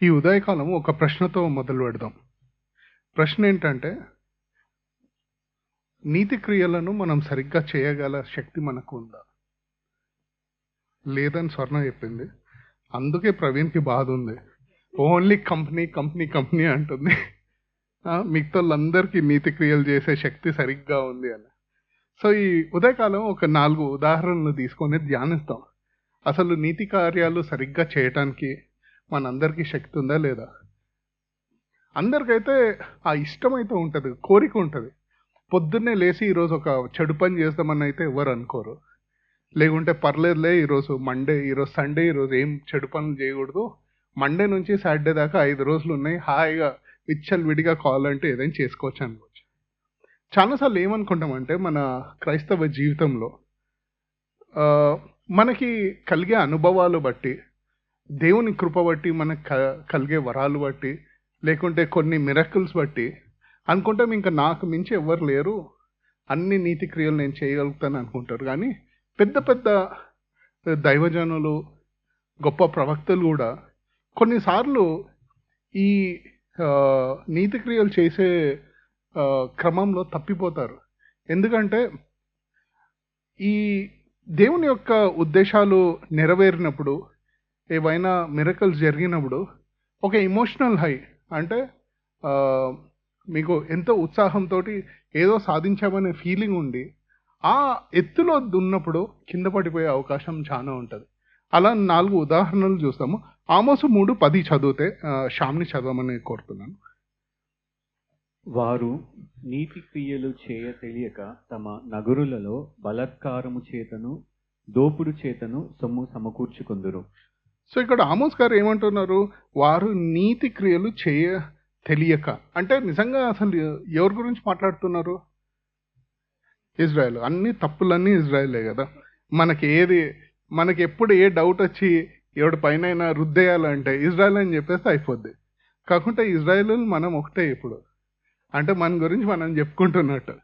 ఈ ఉదయకాలం ఒక ప్రశ్నతో మొదలు పెడదాం. ప్రశ్న ఏంటంటే, నీతి క్రియలను మనం సరిగ్గా చేయగల శక్తి మనకు ఉందా? లేదని స్వర్ణ చెప్పింది. అందుకే ప్రవీణ్‌కి బాధుంది. ఓన్లీ కంపెనీ, కంపెనీ, కంపెనీ అంటుంది. మిగతాళ్ళందరికీ నీతి క్రియలు చేసే శక్తి సరిగ్గా ఉంది అని. సో, ఈ ఉదయకాలం ఒక 4 ఉదాహరణలు తీసుకొని ధ్యానిస్తాం. అసలు నీతి కార్యాలు సరిగ్గా చేయటానికి మనందరికీ శక్తి ఉందా లేదా? అందరికైతే ఆ ఇష్టమైతే ఉంటది. కోరిక ఉంటది. పొద్దున్నే లేసి ఈరోజు ఒక చెడు పని చేద్దామని అయితే ఎవరు అనుకోరు. లేకుంటే పర్లేదులే ఈరోజు మండే, ఈరోజు సండే, ఈరోజు ఏం చెడు పనులు చేయకూడదు. మండే నుంచి సాటర్డే దాకా 5 రోజులున్నాయి. హాయిగా విచ్చలవిడిగా కావాలంటే ఏదైనా చేసుకోవచ్చు అనుకోవచ్చు. చాలా సార్లు ఏమనుకుంటామంటే మన క్రైస్తవ జీవితంలో మనకి కలిగే అనుభవాలు బట్టి, దేవుని కృప బట్టి, మనకు కలిగే వరాలు బట్టి, లేకుంటే కొన్ని మిరకిల్స్ బట్టి అనుకుంటాం ఇంకా నాకు మించి ఎవ్వరు లేరు. అన్ని నీతి క్రియలు నేను చేయగలుగుతాను అనుకుంటారు. కానీ పెద్ద పెద్ద దైవజనులు, గొప్ప ప్రవక్తలు కూడా కొన్నిసార్లు ఈ నీతి క్రియలు చేసే క్రమంలో తప్పిపోతారు. ఎందుకంటే ఈ దేవుని యొక్క ఉద్దేశాలు నెరవేరినప్పుడు, ఏవైనా మిరకల్స్ జరిగినప్పుడు ఒక ఎమోషనల్ హై అంటే మీకు ఎంతో ఉత్సాహంతో ఏదో సాధించామనే ఫీలింగ్ ఉండి ఆ ఎత్తులో దున్నప్పుడు కింద పడిపోయే అవకాశం చాలా ఉంటుంది. అలా 4 ఉదాహరణలు చూస్తాము. ఆమోసు 3:10 చదివితే శ్యామ్ని చదవమని కోరుతున్నాను. వారు నీతి క్రియలు చేయ తెలియక తమ నగరులలో బలాత్కారము చేతను దోపుడు చేతను సొమ్ము సమకూర్చుకుందురు. సో ఇక్కడ ఆమోస్ గారు ఏమంటున్నారు? వారు నీతి క్రియలు చేయ తెలియక అంటే నిజంగా అసలు ఎవరి గురించి మాట్లాడుతున్నారు? ఇజ్రాయెల్. అన్ని తప్పులన్నీ ఇజ్రాయెలే కదా. మనకి ఎప్పుడు ఏ డౌట్ వచ్చి ఎవడి పైన రుద్దేయాలంటే ఇజ్రాయెల్ అని చెప్పేస్తే అయిపోద్ది. కాకుంటే ఇజ్రాయెల్ మనం ఒకటే ఇప్పుడు. అంటే మన గురించి మనం చెప్పుకుంటున్నట్టు.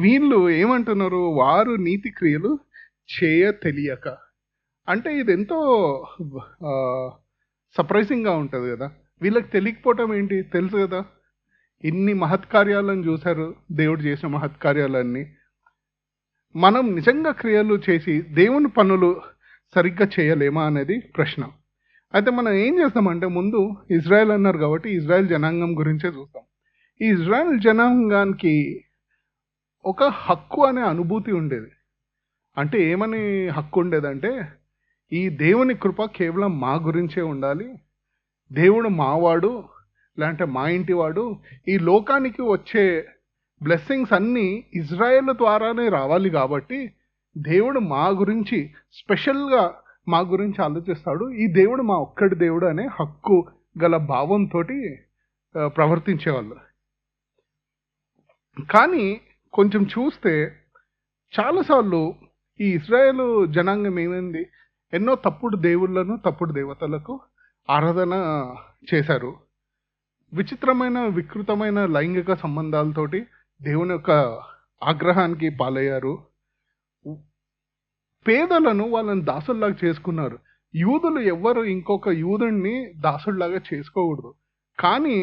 వీళ్ళు ఏమంటున్నారు? వారు నీతి క్రియలు చేయ తెలియక. అంటే ఇది ఎంతో సర్ప్రైజింగ్గా ఉంటుంది కదా. వీళ్ళకి తెలియకపోవటం ఏంటి? తెలుసు కదా. ఇన్ని మహత్కార్యాలను చూశారు, దేవుడు చేసిన మహత్కార్యాలన్నీ. మనం నిజంగా క్రియలు చేసి దేవుని పనులు సరిగ్గా చేయలేమా అనేది ప్రశ్న. అయితే మనం ఏం చేస్తామంటే ముందు ఇజ్రాయెల్ అన్నారు కాబట్టి ఇజ్రాయెల్ జనాంగం గురించే చూస్తాం. ఈ ఇజ్రాయెల్ జనాంగానికి ఒక హక్కు అనే అనుభూతి ఉండేది. అంటే ఏమని హక్కు ఉండేదంటే, ఈ దేవుని కృప కేవలం మా గురించే ఉండాలి, దేవుడు మావాడు, లేదంటే మా ఇంటి వాడు, ఈ లోకానికి వచ్చే బ్లెస్సింగ్స్ అన్నీ ఇజ్రాయెల్ ద్వారానే రావాలి కాబట్టి దేవుడు మా గురించి స్పెషల్గా మా గురించి ఆలోచిస్తాడు, ఈ దేవుడు మా ఒక్కడి దేవుడు అనే హక్కు గల భావంతో ప్రవర్తించేవాళ్ళు. కానీ కొంచెం చూస్తే చాలాసార్లు ఈ ఇజ్రాయేల్ జనాంగం ఏమైంది? ఎన్నో తప్పుడు దేవుళ్ళను, తప్పుడు దేవతలకు ఆరాధన చేశారు. విచిత్రమైన, వికృతమైన లైంగిక సంబంధాలతోటి దేవుని యొక్క ఆగ్రహానికి పాలయ్యారు. పేదలను వాళ్ళని దాసుల్లాగా చేసుకున్నారు. యూదులు ఎవ్వరు ఇంకొక యూదుడిని దాసుల్లాగా చేసుకోకూడదు. కానీ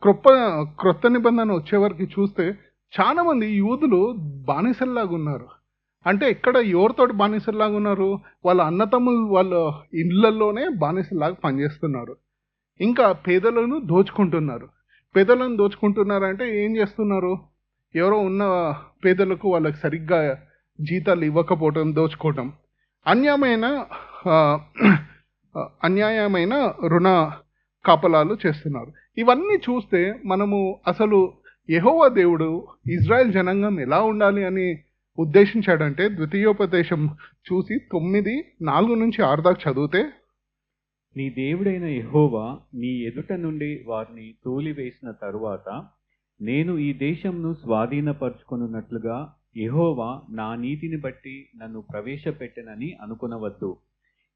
క్రొత్త నిబంధన వచ్చేవరకు చూస్తే చాలా మంది యూదులు బానిసల్లాగా ఉన్నారు. అంటే ఎక్కడ ఎవరితోటి బానిసల్లాగా ఉన్నారు? వాళ్ళ అన్నతమ్ములు వాళ్ళ ఇళ్లలోనే బానిసల్లాగా పనిచేస్తున్నారు. ఇంకా పేదలను దోచుకుంటున్నారు. పేదలను దోచుకుంటున్నారంటే ఏం చేస్తున్నారు? ఎవరో ఉన్న పేదలకు వాళ్ళకి సరిగ్గా జీతాలు ఇవ్వకపోవటం, దోచుకోవటం, అన్యాయమైన రుణ కాపలాలు చేస్తున్నారు. ఇవన్నీ చూస్తే మనము అసలు యెహోవా దేవుడు ఇజ్రాయెల్ జనాంగం ఎలా ఉండాలి అని ఉద్దేశించాడంటే, ద్వితీయోపదేశం చూసి 9:4-6 దాకా చదివితే, నీ దేవుడైన యెహోవా నీ ఎదుట నుండి వారిని తోలివేసిన తరువాత నేను ఈ దేశంను స్వాధీనపరుచుకొనున్నట్లుగా యెహోవా నా నీతిని బట్టి నన్ను ప్రవేశపెట్టెనని అనుకొనవద్దు.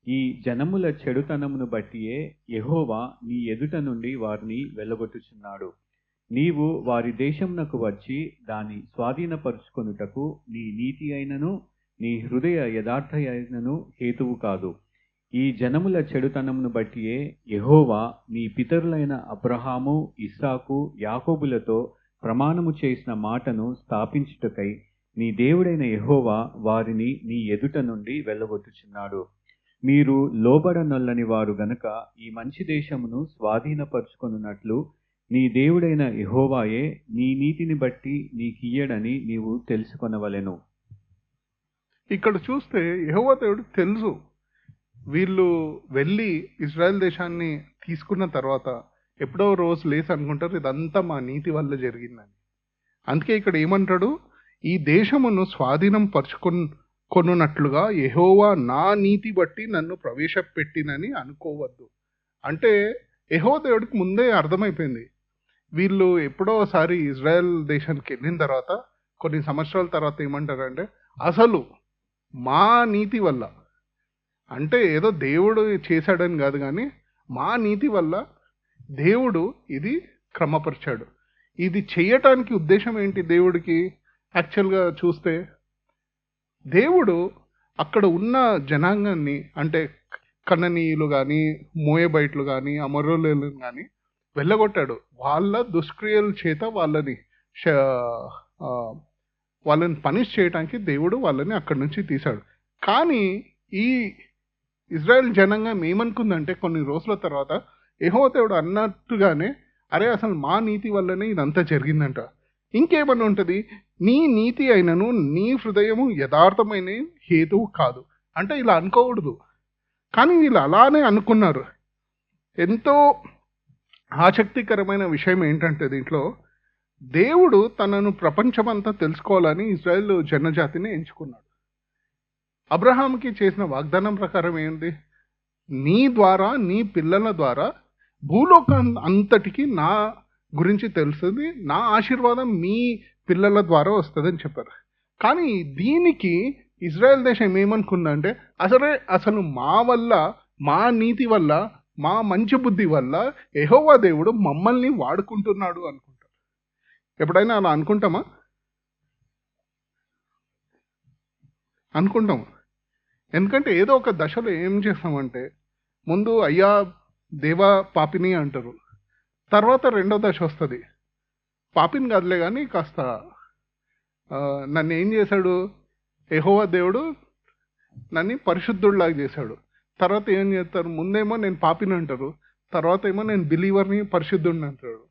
ఈ జనముల చెడుతనమును బట్టియే యెహోవా నీ ఎదుట నుండి వారిని వెళ్ళగొట్టుచున్నాడు. నీవు వారి దేశమునకు వచ్చి దాన్ని స్వాధీనపరుచుకొనుటకు నీ నీతి అయినను నీ హృదయ యథార్థ అయినను హేతువు కాదు. ఈ జనముల చెడుతనమును బట్టియే యెహోవా నీ పితరులైన అబ్రహాము, ఇస్సాకు, యాకోబులతో ప్రమాణము చేసిన మాటను స్థాపించుటకై నీ దేవుడైన యెహోవా వారిని నీ ఎదుట నుండి వెళ్ళగొట్టుచున్నాడు. మీరు లోబడనొల్లని వారు గనుక ఈ మంచి దేశమును స్వాధీనపరుచుకొనున్నట్లు నీ దేవుడైన యెహోవాయే నీ నీతిని బట్టి నీకియ్యడని నీవు తెలుసుకొనవలెను. ఇక్కడ చూస్తే యెహోవా దేవుడు తెలుసు వీళ్ళు వెళ్ళి ఇజ్రాయెల్ దేశాన్ని తీసుకున్న తర్వాత ఎప్పుడో రోజు లేసి అనుకుంటారు ఇదంతా మా నీతి వల్ల జరిగిందని. అందుకే ఇక్కడ ఏమంటాడు, ఈ దేశమును స్వాధీనం కొనున్నట్లుగా యెహోవా నా నీతి బట్టి నన్ను ప్రవేశపెట్టినని అనుకోవద్దు. అంటే యెహోవా దేవుడికి ముందే అర్థమైపోయింది, వీళ్ళు ఎప్పుడోసారి ఇజ్రాయెల్ దేశానికి వెళ్ళిన తర్వాత కొన్ని సంవత్సరాల తర్వాత ఏమంటారంటే అసలు మా నీతి వల్ల, అంటే ఏదో దేవుడు చేశాడని కాదు కానీ మా నీతి వల్ల దేవుడు ఇది క్రమపరిచాడు. ఇది చేయటానికి ఉద్దేశం ఏంటి దేవుడికి? యాక్చువల్గా చూస్తే దేవుడు అక్కడ ఉన్న జనాంగాన్ని, అంటే కననీయులు కానీ, మోయబైట్లు కానీ, అమరోలేలు కానీ వెళ్ళగొట్టాడు. వాళ్ళ దుష్క్రియల చేత వాళ్ళని పనిష్ చేయడానికి దేవుడు వాళ్ళని అక్కడి నుంచి తీశాడు. కానీ ఈ ఇజ్రాయెల్ జనాంగం ఏమనుకుందంటే కొన్ని రోజుల తర్వాత యెహోవా దేవుడు అన్నట్టుగానే అరే అసలు మా నీతి వల్లనే ఇదంతా జరిగిందంట. ఇంకేమన్నా ఉంటుంది, నీ నీతి అయినను నీ హృదయము యథార్థమైన హేతువు కాదు అంటే ఇలా అనుకోకూడదు. కానీ వీళ్ళు అలానే అనుకున్నారు. ఎంతో ఆసక్తికరమైన విషయం ఏంటంటే దీంట్లో దేవుడు తనను ప్రపంచమంతా తెలుసుకోవాలని ఇజ్రాయెల్ జనజాతిని ఎంచుకున్నాడు. అబ్రహాంకి చేసిన వాగ్దానం ప్రకారం ఏంటి, నీ ద్వారా నీ పిల్లల ద్వారా భూలోకం అంతటికి నా గురించి తెలుస్తుంది, నా ఆశీర్వాదం మీ పిల్లల ద్వారా వస్తుందని చెప్పారు. కానీ దీనికి ఇజ్రాయెల్ దేశం ఏమనుకుందంటే అసలు మా వల్ల, మా నీతి వల్ల, మా మంచి బుద్ధి వల్ల యెహోవా దేవుడు మమ్మల్ని వాడుకుంటున్నాడు అనుకుంటారు. ఎప్పుడైనా అలా అనుకుంటామా? అనుకుంటాం. ఎందుకంటే ఏదో ఒక దశలో ఏం చేస్తామంటే ముందు అయ్యా దేవా పాపిని అంటారు, తర్వాత రెండో దశ వస్తుంది, పాపిని కాదులే కానీ కాస్త నన్ను ఏం చేశాడు యెహోవా దేవుడు, నన్ను పరిశుద్ధుడిలాగా చేశాడు. తర్వాత ఏం చేస్తారు, ముందేమో నేను పాపిని అంటారు, తర్వాత ఏమో నేను బిలీవర్ని పరిశుద్ధుడిని అంటాడు.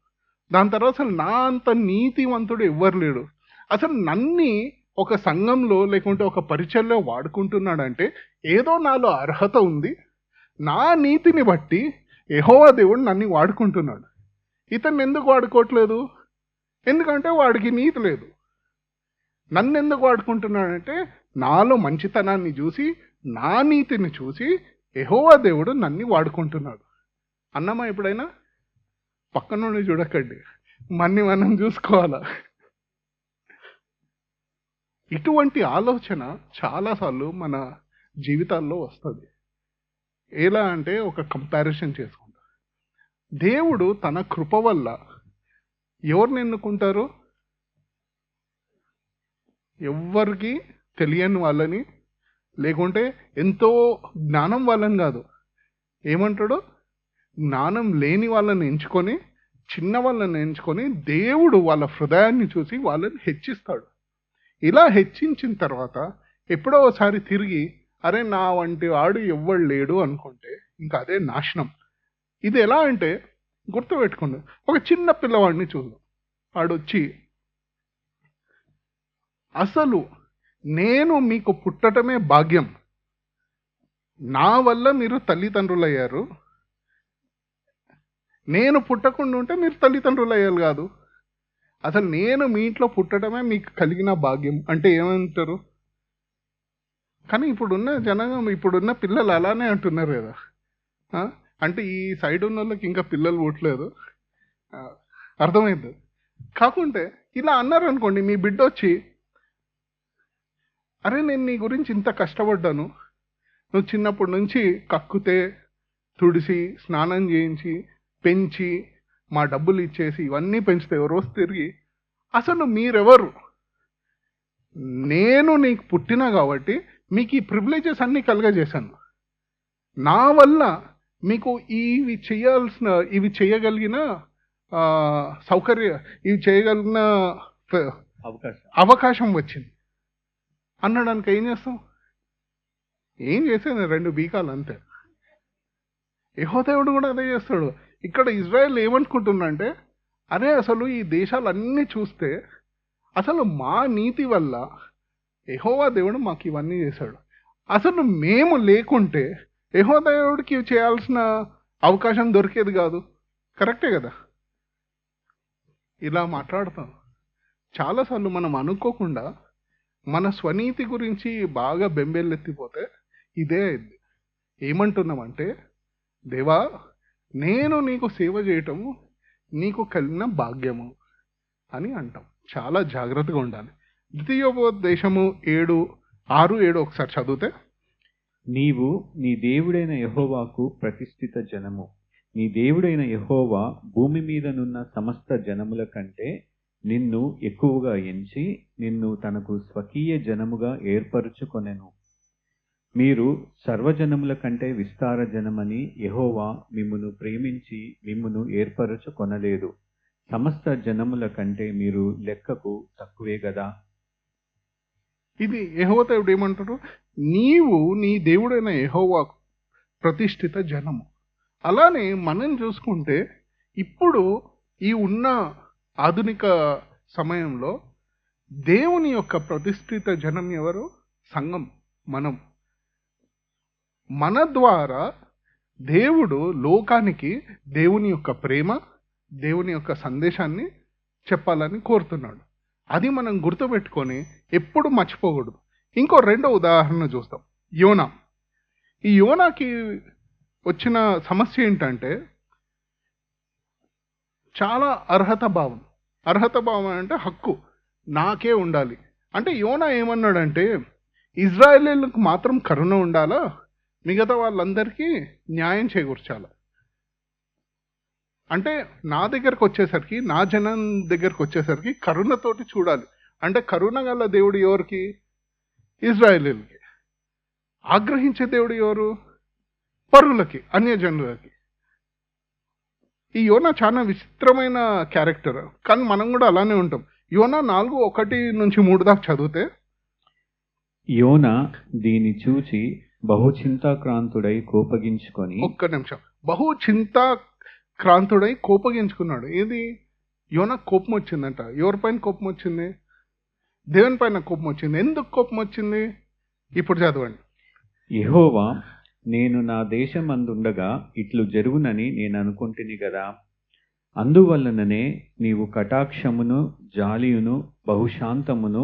దాని తర్వాత అసలు నా అంత నీతివంతుడు ఎవ్వరు లేడు. అసలు నన్ని ఒక సంఘంలో లేకుంటే ఒక పరిచయంలో వాడుకుంటున్నాడంటే ఏదో నాలో అర్హత ఉంది, నా నీతిని బట్టి యెహోవా దేవుడు నన్ను వాడుకుంటున్నాడు. ఇతన్ని ఎందుకు వాడుకోవట్లేదు? ఎందుకంటే వాడికి నీతి లేదు. నన్ను ఎందుకు వాడుకుంటున్నాడంటే నాలో మంచితనాన్ని చూసి, నా నీతిని చూసి యెహోవా దేవుడు నన్ను వాడుకుంటున్నాడు. అన్నమా ఎప్పుడైనా? పక్క నుండి చూడకండి, మనం చూసుకోవాలా. ఇటువంటి ఆలోచన చాలాసార్లు మన జీవితాల్లో వస్తుంది. ఎలా అంటే ఒక కంపారిజన్ చేసుకుంటా. దేవుడు తన కృప వల్ల ఎవరిని ఎన్నుకుంటారు? ఎవ్వరికి తెలియని వాళ్ళని, లేకుంటే ఎంతో జ్ఞానం వాళ్ళని కాదు, ఏమంటాడు, జ్ఞానం లేని వాళ్ళని ఎంచుకొని, చిన్న వాళ్ళని ఎంచుకొని దేవుడు వాళ్ళ హృదయాన్ని చూసి వాళ్ళని హెచ్చిస్తాడు. ఇలా హెచ్చించిన తర్వాత ఎప్పుడో ఒకసారి తిరిగి అరే నా వంటి వాడు ఎవ్వడు లేడు అనుకుంటే ఇంకా అదే నాశనం. ఇది ఎలా అంటే గుర్తుపెట్టుకోండి, ఒక చిన్న పిల్లవాడిని చూద్దాం. వాడొచ్చి అసలు నేను మీకు పుట్టటమే భాగ్యం, నా వల్ల మీరు తల్లిదండ్రులు అయ్యారు, నేను పుట్టకుండా ఉంటే మీరు తల్లిదండ్రులు అయ్యారు కాదు, అసలు నేను మీ ఇంట్లో పుట్టడమే మీకు కలిగిన భాగ్యం అంటే ఏమంటారు? కానీ ఇప్పుడున్న జనాంగం, ఇప్పుడున్న పిల్లలు అలానే అంటున్నారు కదా. అంటే ఈ సైడ్ ఉన్న వాళ్ళకి ఇంకా పిల్లలు పుట్టలేదు, అర్థమైంది. కాకుంటే ఇలా అన్నారు అనుకోండి, మీ బిడ్డ వచ్చి అరే నేను నీ గురించి ఇంత కష్టపడ్డాను, నువ్వు చిన్నప్పటి నుంచి కక్కుతే తుడిసి స్నానం చేయించి పెంచి మా డబ్బులు ఇచ్చేసి ఇవన్నీ పెంచితే రోజు తిరిగి అసలు మీరెవరు, నేను నీకు పుట్టినా కాబట్టి మీకు ఈ ప్రివిలేజెస్ అన్నీ కలుగజేశాను, నా వల్ల మీకు ఇవి చేయగలిగిన సౌకర్య ఇవి చేయగలిగిన అవకాశం అవకాశం వచ్చింది అనడానికి ఏం చేస్తాం? ఏం చేసేది 2 బీకాలు అంతే. యెహోవాదేవుడు కూడా అదే చేస్తాడు. ఇక్కడ ఇజ్రాయెల్ ఏమనుకుంటుందంటే, అరే అసలు ఈ దేశాలన్నీ చూస్తే అసలు మా నీతి వల్ల యెహోవా దేవుడు మాకు ఇవన్నీ చేశాడు. అసలు మేము లేకుంటే యెహోవా దేవుడికి చేయాల్సిన అవకాశం దొరికేది కాదు. కరెక్టే కదా? ఇలా మాట్లాడతాం. చాలాసార్లు మనం అనుకోకుండా మన స్వనీతి గురించి బాగా బెంబేలెత్తిపోతే ఇదే అయింది. ఏమంటున్నామంటే, దేవా నేను నీకు సేవ చేయటము నీకు కలిగిన భాగ్యము అని అంటాం. చాలా జాగ్రత్తగా ఉండాలి. ద్వితీయోపదేశము 6:7 ఒకసారి చదివితే, నీవు నీ దేవుడైన యెహోవాకు ప్రతిష్ఠిత జనము. నీ దేవుడైన యెహోవా భూమి మీదనున్న సమస్త జనముల కంటే నిన్ను ఎక్కువగా ఎంచి నిన్ను తనకు స్వకీయ జనముగా ఏర్పరచుకొనెను. మీరు సర్వజనముల కంటే విస్తార జనమని యెహోవా మిమ్మును ప్రేమించి మిమ్మును ఏర్పరచుకొనలేదు. సమస్త జనముల కంటే మీరు లెక్కకు తక్కువే గదా. ఇది యెహోవా దేవుడు ఏమంటారు? నీవు నీ దేవుడైన యెహోవాకు ప్రతిష్ఠిత జనము. అలానే మనం చూసుకుంటే ఇప్పుడు ఈ ఉన్న ఆధునిక సమయంలో దేవుని యొక్క ప్రతిష్ఠిత జనం ఎవరు? సంఘం, మనం. మన ద్వారా దేవుడు లోకానికి దేవుని యొక్క ప్రేమ, దేవుని యొక్క సందేశాన్ని చెప్పాలని కోరుతున్నాడు. అది మనం గుర్తుపెట్టుకొని ఎప్పుడు మర్చిపోకూడదు. ఇంకో 2వ ఉదాహరణ చూస్తాం. యోనా. ఈ యోనాకి వచ్చిన సమస్య ఏంటంటే చాలా అర్హత భావం అంటే హక్కు నాకే ఉండాలి. అంటే యోనా ఏమన్నాడంటే, ఇజ్రాయేలీలకు మాత్రం కరుణ ఉండాలా, మిగతా వాళ్ళందరికీ న్యాయం చేకూర్చాలి. అంటే నా దగ్గరకు వచ్చేసరికి, నా జనం దగ్గరకు వచ్చేసరికి కరుణతోటి చూడాలి. అంటే కరుణ గల దేవుడు ఎవరికి? ఇజ్రాయేలీలకి. ఆగ్రహించే దేవుడు ఎవరు? పరులకి, అన్యజనులకి. ఈ యోనా చాలా విచిత్రమైన క్యారెక్టర్, కానీ మనం కూడా అలానే ఉంటాం. యోనా 4:1-3 దాకా చదివితే, యోనా దీని చూచి బహుచింతాక్రాంతుడై కోపగించుకొని, ఒక్క నిమిషం, బహుచింతాక్రాంతుడై కోపగించుకున్నాడు. ఏది? యోనా కోపం వచ్చిందంట. ఎవరిపైన కోపం వచ్చింది? దేవుని పైన కోపం వచ్చింది. ఎందుకు కోపం వచ్చింది? ఇప్పుడు చదవండి. యెహోవా నేను నా దేశమందుండగా ఇట్లు జరుగునని నేను అనుకుంటుని గదా. అందువలననే నీవు కటాక్షమును జాలియును బహుశాంతమును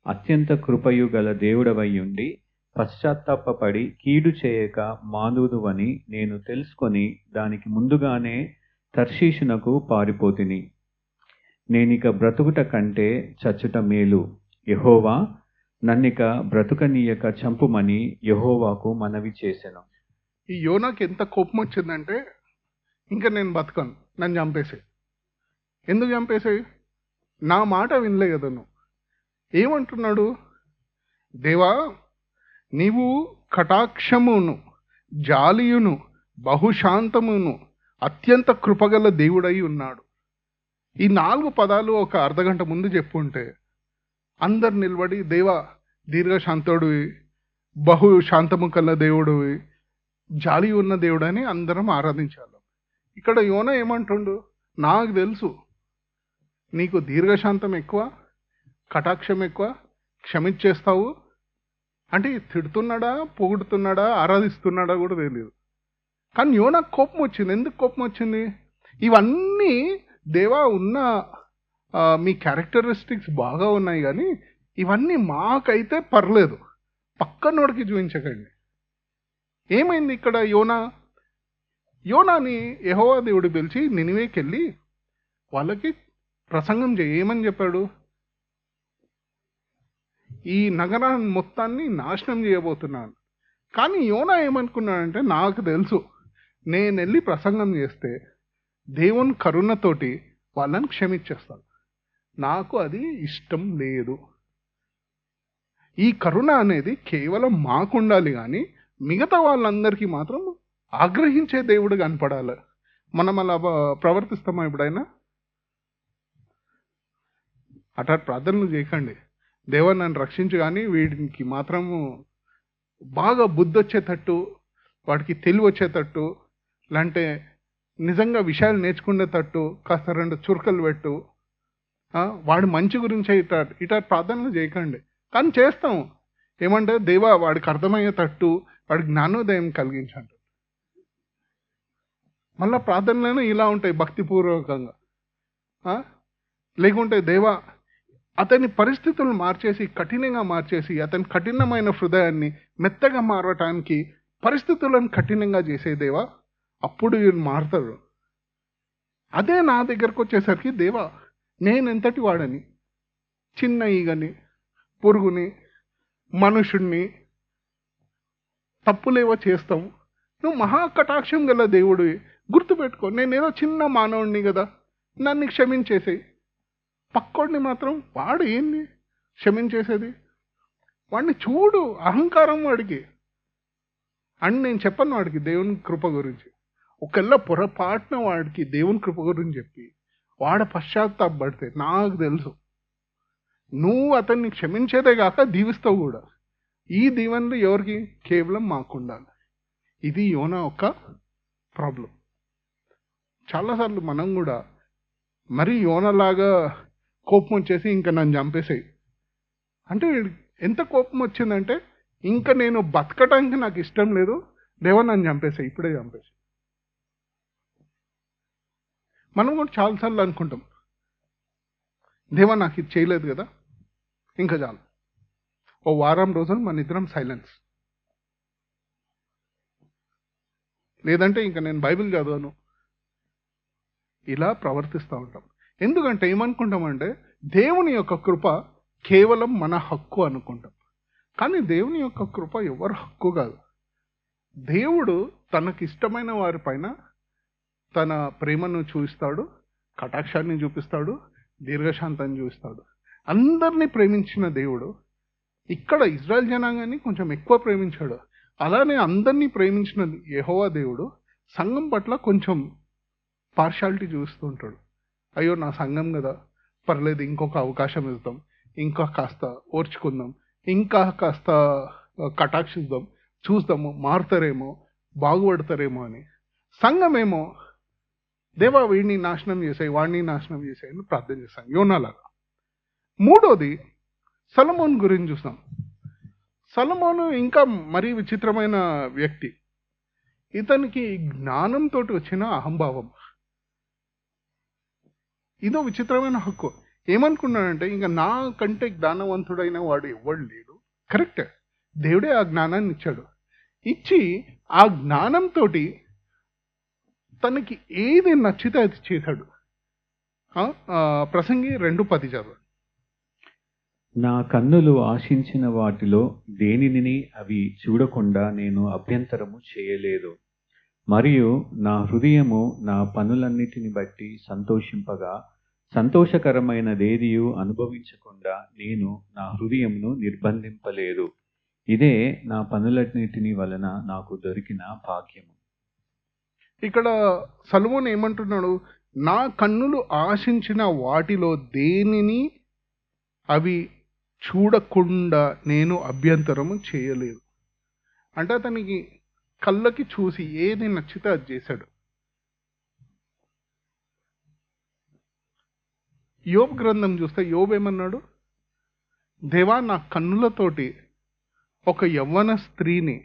అత్యంత కృపయు గల దేవుడవై ఉండి పశ్చాత్తాపపడి కీడు చేయక మానుదువని నేను తెలుసుకొని దానికి ముందుగానే తర్షీషునకు పారిపోతిని. నేనిక బ్రతుకుట కంటే చచ్చుట మేలు. యెహోవా నన్నిక బ్రతుకనీయక చంపుమని యెహోవాకు మనవి చేసెను. ఈ యోనాకి ఎంత కోపం వచ్చిందంటే, ఇంకా నేను బతకను, నన్ను చంపేసాయి. ఎందుకు చంపేసాయి? నా మాట వినలే కదా నువ్వు. ఏమంటున్నాడు? దేవా నీవు కటాక్షమును జాలియును బహుశాంతమును అత్యంత కృపగల దేవుడై ఉన్నాడు. ఈ 4 పదాలు ఒక అర్ధగంట ముందు చెప్పుంటే అందరు నిలబడి, దేవా దీర్ఘశాంతుడివి, బహుశాంతము కల్ల దేవుడివి, జాలి ఉన్న దేవుడు అని అందరం ఆరాధించాలి. ఇక్కడ యోనా ఏమంటుండు? నాకు తెలుసు నీకు దీర్ఘశాంతం ఎక్కువ, కటాక్షం ఎక్కువ, క్షమించేస్తావు. అంటే తిడుతున్నాడా, పొగుడుతున్నాడా, ఆరాధిస్తున్నాడా కూడా తెలియదు. కానీ యోనాకు కోపం వచ్చింది. ఎందుకు కోపం వచ్చింది? ఇవన్నీ దేవా ఉన్న మీ క్యారెక్టరిస్టిక్స్ బాగా ఉన్నాయి, కానీ ఇవన్నీ మాకైతే పర్లేదు, పక్కనోడికి చూపించకండి. ఏమైంది ఇక్కడ? యోనాని యెహోవా దేవుడు పిలిచి నినివేకి వెళ్ళి వాళ్ళకి ప్రసంగం చేయి. ఏమని చెప్పాడు? ఈ నగరాన్ని మొత్తాన్ని నాశనం చేయబోతున్నాను. కానీ యోనా ఏమనుకున్నాడంటే, నాకు తెలుసు నేను వెళ్ళి ప్రసంగం చేస్తే దేవుని కరుణతోటి వాళ్ళని క్షమించేస్తాను, నాకు అది ఇష్టం లేదు. ఈ కరుణ అనేది కేవలం మాకు ఉండాలి, కానీ మిగతా వాళ్ళందరికీ మాత్రం ఆగ్రహించే దేవుడు కనపడాలి. మనం అలా ప్రవర్తిస్తామా ఎప్పుడైనా? అట్లా ప్రార్థనలు చేయకండి. దేవా నన్ను రక్షించు, కానీ వీడికి మాత్రము బాగా బుద్ధి వచ్చేటట్టు, వాడికి తెలివి వచ్చేటట్టు, లేదంటే నిజంగా విషయాలు నేర్చుకునేటట్టు కాస్త 2 చురుకలు పెట్టు, వాడి మంచి గురించి ఇట్లా ప్రార్థనలు చేయకండి. కానీ చేస్తాం. ఏమంటే దేవా వాడికి అర్థమయ్యేటట్టు, వాడికి జ్ఞానోదయం కలిగించండి. మళ్ళా ప్రార్థనలను ఇలా ఉంటాయి భక్తిపూర్వకంగా. లేకుంటే దేవా అతని పరిస్థితులను మార్చేసి, కఠినంగా మార్చేసి, అతని కఠినమైన హృదయాన్ని మెత్తగా మారటానికి పరిస్థితులను కఠినంగా చేసే దేవా, అప్పుడు వీళ్ళు మారుతారు. అదే నా దగ్గరకు వచ్చేసరికి దేవా నేను ఎంతటి వాడని, చిన్న ఈగని, పురుగుని, మనుషుణ్ణి, తప్పులేవో చేస్తాం. నువ్వు మహాకటాక్షం గల దేవుడివి, గుర్తుపెట్టుకో. నేనేదో చిన్న మానవుడిని కదా, నన్ను క్షమించేసేయి. పక్కోడిని మాత్రం వాడు ఏంది క్షమించేసేది? వాడిని చూడు, అహంకారం వాడికి అని నేను చెప్పను వాడికి దేవుని కృప గురించి. ఒకళ్ళ పొరపాటున వాడికి దేవుని కృప గురించి చెప్పి వాడ పశ్చాత్తాపడితే నాకు తెలుసు నువ్వు అతన్ని క్షమించేదే కాక దీవిస్తావు కూడా. ఈ దీవెనలు ఎవరికి? కేవలం మాకుండాలి. ఇది యోనా ఒక ప్రాబ్లం. చాలాసార్లు మనం కూడా మరీ యోనలాగా కోపం వచ్చేసి ఇంకా నన్ను చంపేసాయి అంటే, ఎంత కోపం వచ్చిందంటే ఇంకా నేను బతకటానికి నాకు ఇష్టం లేదు, దేవా నన్ను చంపేసాయి, ఇప్పుడే చంపేసాయి. మనం కూడా చాలాసార్లు అనుకుంటాం, దేవా నాకు ఇది చేయలేదు కదా, ఇంకా చాలు. ఓ వారం రోజులు మన ఇద్దరం సైలెన్స్, లేదంటే ఇంకా నేను బైబిల్ చదవను. ఇలా ప్రవర్తిస్తూ ఉంటాం. ఎందుకంటే ఏమనుకుంటామంటే దేవుని యొక్క కృప కేవలం మన హక్కు అనుకుంటాం. కానీ దేవుని యొక్క కృప ఎవరు హక్కు కాదు. దేవుడు తనకి ఇష్టమైన వారి పైన తన ప్రేమను చూపిస్తాడు, కటాక్షాన్ని చూపిస్తాడు, దీర్ఘశాంతాన్ని చూపిస్తాడు. అందరినీ ప్రేమించిన దేవుడు ఇక్కడ ఇజ్రాయెల్ జనాంగాన్ని కొంచెం ఎక్కువ ప్రేమించాడు. అలానే అందరినీ ప్రేమించిన యెహోవా దేవుడు సంఘం పట్ల కొంచెం పార్షాలిటీ చూస్తూ ఉంటాడు. అయ్యో నా సంఘం కదా, పర్లేదు ఇంకొక అవకాశం ఇద్దాం, ఇంకా కాస్త ఓర్చుకుందాం, ఇంకా కాస్త కటాక్షిద్దాం, చూద్దాము మారుతారేమో, బాగుపడతారేమో అని. సంఘమేమో దేవా వీడిని నాశనం చేసాయి, వాడిని నాశనం చేసాయని ప్రార్థన చేస్తాం యోనాలాగా. మూడోది సొలొమోను గురించి చూస్తాం. సొలొమోను ఇంకా మరీ విచిత్రమైన వ్యక్తి. ఇతనికి జ్ఞానంతో వచ్చిన అహంభావం, ఇదో విచిత్రమైన హక్కు. ఏమనుకున్నాడంటే ఇంకా నాకంటే జ్ఞానవంతుడైన వాడు ఎవడు లేడు. కరెక్ట్, దేవుడే ఆ జ్ఞానాన్ని ఇచ్చాడు. ఇచ్చి ఆ జ్ఞానంతో తనకి ఏది నచ్చితే అది చేశాడు. ప్రసంగి 2:10 చదువు. నా కన్నులు ఆశించిన వాటిలో దేనిని అవి చూడకుండా నేను అభ్యంతరము చేయలేదు, మరియు నా హృదయము నా పనులన్నిటిని బట్టి సంతోషింపగా సంతోషకరమైనదేదియు అనుభవించకుండా నేను నా హృదయమును నిర్బంధింపలేదు. ఇదే నా పనులన్నిటిని వలన నాకు దొరికిన భాగ్యము. ఇక్కడ సొలొమోను ఏమంటున్నాడు? నా కన్నులు ఆశించిన వాటిలో దేనిని అవి చూడకుండా నేను అభ్యంతరము చేయలేదు. అంటే అతనికి కళ్ళకి చూసి ఏది నచ్చితే అది చేశాడు. యోబు గ్రంథం చూస్తే యోబు ఏమన్నాడు? దేవా నా కన్నులతోటి ఒక యవ్వన స్త్రీని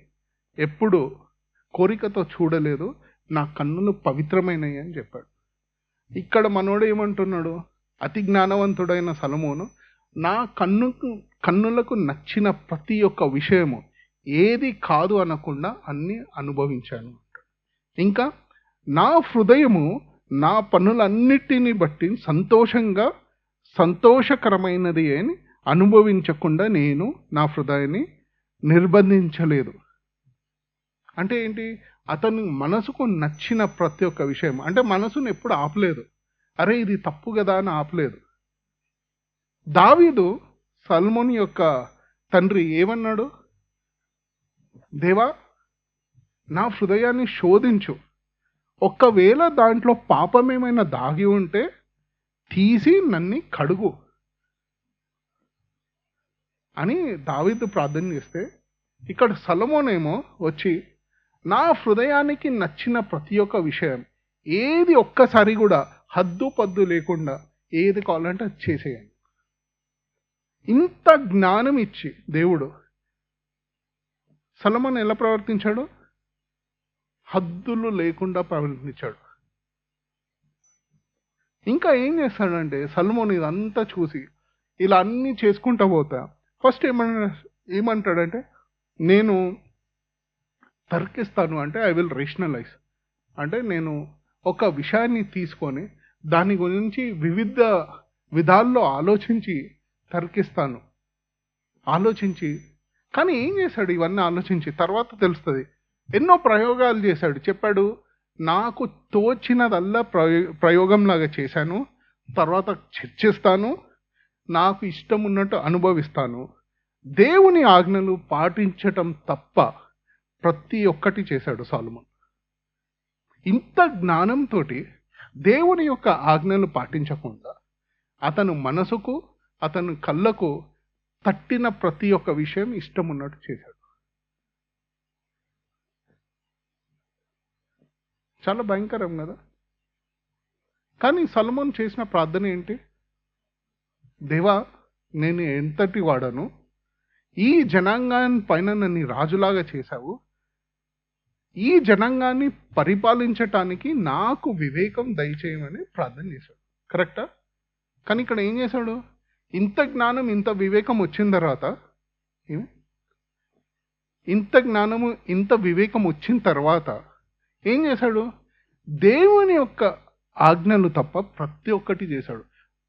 ఎప్పుడు కోరికతో చూడలేదు, నా కన్నులు పవిత్రమైనవి అని చెప్పాడు. ఇక్కడ మనోడు ఏమంటున్నాడు? అతి జ్ఞానవంతుడైన సొలొమోను నా కన్నులకు నచ్చిన ప్రతి ఒక్క విషయము ఏది కాదు అనకుండా అన్ని అనుభవించాను. ఇంకా నా హృదయము నా పనులన్నిటిని బట్టి సంతోషకరమైనది అని అనుభవించకుండా నేను నా హృదయాన్ని నిర్బంధించలేదు. అంటే ఏంటి? అతని మనసుకు నచ్చిన ప్రతి ఒక్క విషయం, అంటే మనసును ఎప్పుడు ఆపలేదు. అరే ఇది తప్పు కదా అని ఆపలేదు. దావీదు సొలొమోను యొక్క తండ్రి ఏమన్నాడు? దేవా నా హృదయాన్ని శోధించు, ఒక్కవేళ దాంట్లో పాపం ఏమైనా దాగి ఉంటే తీసి నన్ను కడుగు అని దావీదు ప్రార్థన చేస్తే, ఇక్కడ సొలొమోనేమో వచ్చి నా హృదయానికి నచ్చిన ప్రతి ఒక్క విషయం ఏది ఒక్కసారి కూడా హద్దు పద్దు లేకుండా ఏది కావాలంటే అది చేసేయండి. ఇంత జ్ఞానం ఇచ్చి దేవుడు సొలొమోను ఎలా ప్రవర్తించాడు? హద్దులు లేకుండా ప్రవర్తించాడు. ఇంకా ఏం చేస్తాడంటే సొలొమోను ఇదంతా చూసి ఇలా అన్నీ చేసుకుంటా పోతా ఫస్ట్ ఏమంటాడంటే, నేను తర్కిస్తాను, అంటే ఐ విల్ రేషనలైజ్, అంటే నేను ఒక విషయాన్ని తీసుకొని దాని గురించి వివిధ విధాల్లో ఆలోచించి తర్కిస్తాను. ఆలోచించి, కానీ ఏం చేశాడు? ఇవన్నీ ఆలోచించి తర్వాత తెలుస్తుంది. ఎన్నో ప్రయోగాలు చేశాడు. చెప్పాడు, నాకు తోచినదల్లా ప్రయోగంలాగా చేశాను, తర్వాత చర్చిస్తాను, నాకు ఇష్టం ఉన్నట్టు అనుభవిస్తాను, దేవుని ఆజ్ఞలు పాటించటం తప్ప ప్రతి ఒక్కటి చేశాడు సొలొమోను. ఇంత జ్ఞానంతో దేవుని యొక్క ఆజ్ఞలు పాటించకుండా అతను మనసుకు, అతను కళ్ళకు తట్టిన ప్రతి ఒక్క విషయం ఇష్టం ఉన్నట్టు చేశాడు. చాలా భయంకరం కదా. కానీ సొలొమోను చేసిన ప్రార్థన ఏంటి? దేవా, నేను ఎంతటి వాడను, ఈ జనాంగాన్ని పైన నన్ను రాజులాగా చేశావు, ఈ జనాంగాన్ని పరిపాలించటానికి నాకు వివేకం దయచేయమని ప్రార్థన చేశాడు. కరెక్టా? కానీ ఇక్కడ ఏం చేశాడు? ఇంత జ్ఞానం, ఇంత వివేకం వచ్చిన తర్వాత ఇంత జ్ఞానము, ఇంత వివేకం వచ్చిన తర్వాత ఏం చేశాడు? దేవుని యొక్క ఆజ్ఞలు తప్ప ప్రతి ఒక్కటి చేశాడు.